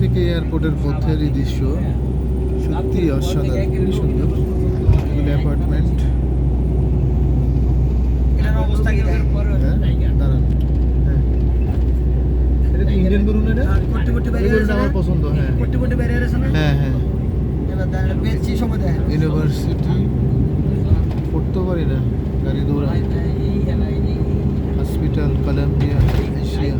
থেকে এয়ারপোর্টের পথের এই দৃশ্য সত্যি অসাধারণ, খুবই সুন্দর। এগুলো অ্যাপার্টমেন্ট। দাঁড়ান, হ্যাঁ এটা কি ইন্ডিয়ান গরু না? এটা আমার পছন্দ। হ্যাঁ হ্যাঁ হ্যাঁ। ইউনিভার্সিটি পড়তে পারি না, গাড়ি দৌড়ায়। Hospital, Colombia, Asia.